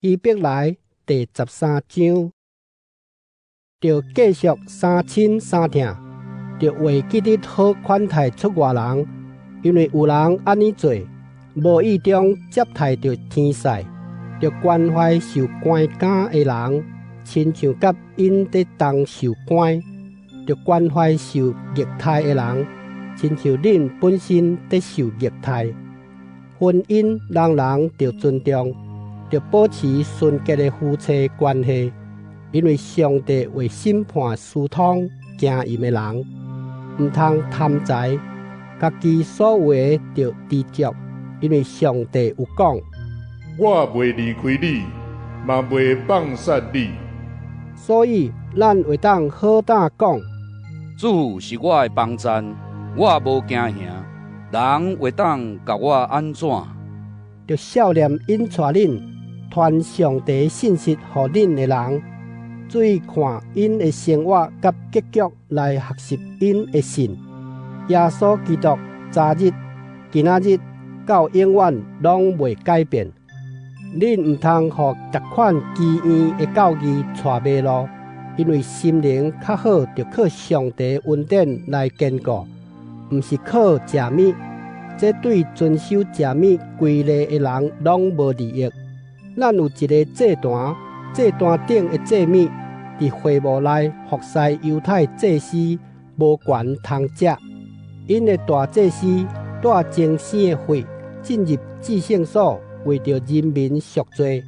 希伯来第13章，着继续三亲三疼，着为记得好款待出外人，因为有人安尼做，无意中接待着天使，着关怀受关监的人，亲像甲因在当受关；着关怀受虐待的人，亲像恁本身在受虐待。婚姻人人着尊重，着保持纯洁的夫妻关系，因为上帝为审判私通行淫的人，毋通贪财，家己所有的着知足，因为上帝有讲：我袂离开你，嘛袂放杀你。所以咱会当好胆讲：主是我的帮站，我无惊吓。人会当甲我安怎？着少年引带恁传上帝信息予恁的人，注意看因的生活甲结局来学习因的信。耶稣基督昨日、今仔日到永远拢袂改变。恁毋通互逐款奇异的教义带迷路，因为心灵较好，着靠上帝恩典来坚固，毋是靠食物。这对遵守食物规例的人拢无利益。咱有一个祭坛，祭坛顶的祭物，伫会幕内服侍犹太祭司无权通食。因的大祭司带精生的血进入至圣所，为着人民赎罪。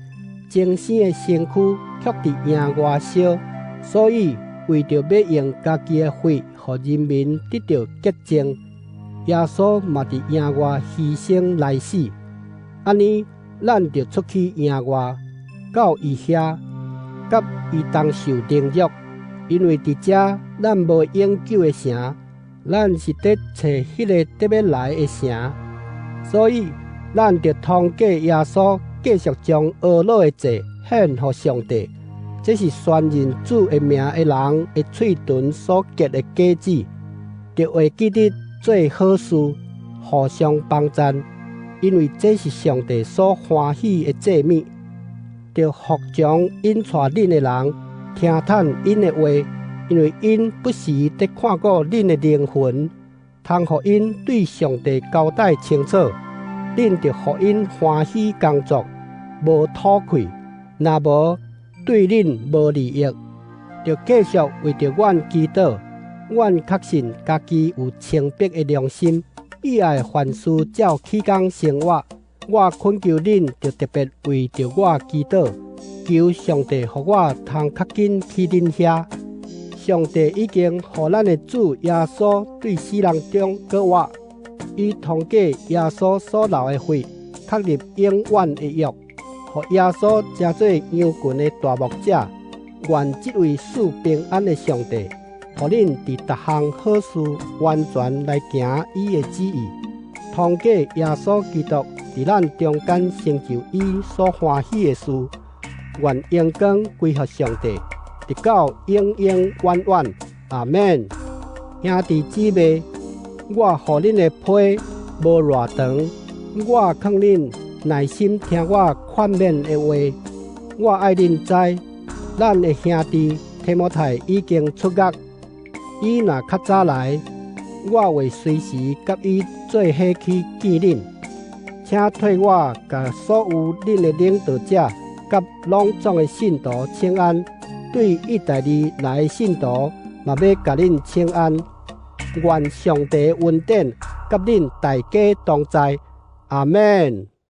精生的身躯却伫营外烧，所以为着要用家己的血，互人民得到洁净。耶稣嘛伫营外牺牲来死，安尼咱就出去营外，到伊遐，甲伊同受凌辱。因为伫遮咱无永久的城，咱是伫找迄个特要来的城，所以咱就通过耶稣继续将俄罗的罪献予上帝。这是宣认主的名的人的嘴唇所结的果子，就会记得做好事，互相帮赞，因为这是上帝所欢喜的祭物。就服从因带恁的人，听探因的话，因为因不时地看顾恁的灵魂，通互因对上帝交代清楚。恁就互因欢喜工作，无吐气，若无对恁无利益，就继续为着阮祈祷。阮确信家己有清白的良心，以爱凡事照起工生活。我恳求恁，就特别为着我祈祷，求上帝互我通较紧去恁遐。上帝已经互咱的主耶稣对死人中搁活，伊通过耶稣所流的血，确立永远的约，互耶稣成做羊群的大牧者。愿这位赐平安的上帝，互恁伫逐项好事完全来行伊的旨意，通过耶稣基督伫咱中间成就伊所欢喜的事。愿荣光归乎上帝，直到永永远远。阿们。兄弟姊妹，我互恁的批无偌长，我劝恁耐心听我劝勉的话。我爱恁知，咱的兄弟提摩太已经出狱。伊若较早来，我会随时甲伊做伙去见恁。请替我甲所有恁的领导者甲拢总的信徒请安。对意大利来的信徒，嘛要甲恁请安。愿上帝恩典甲恁大家同在。阿们。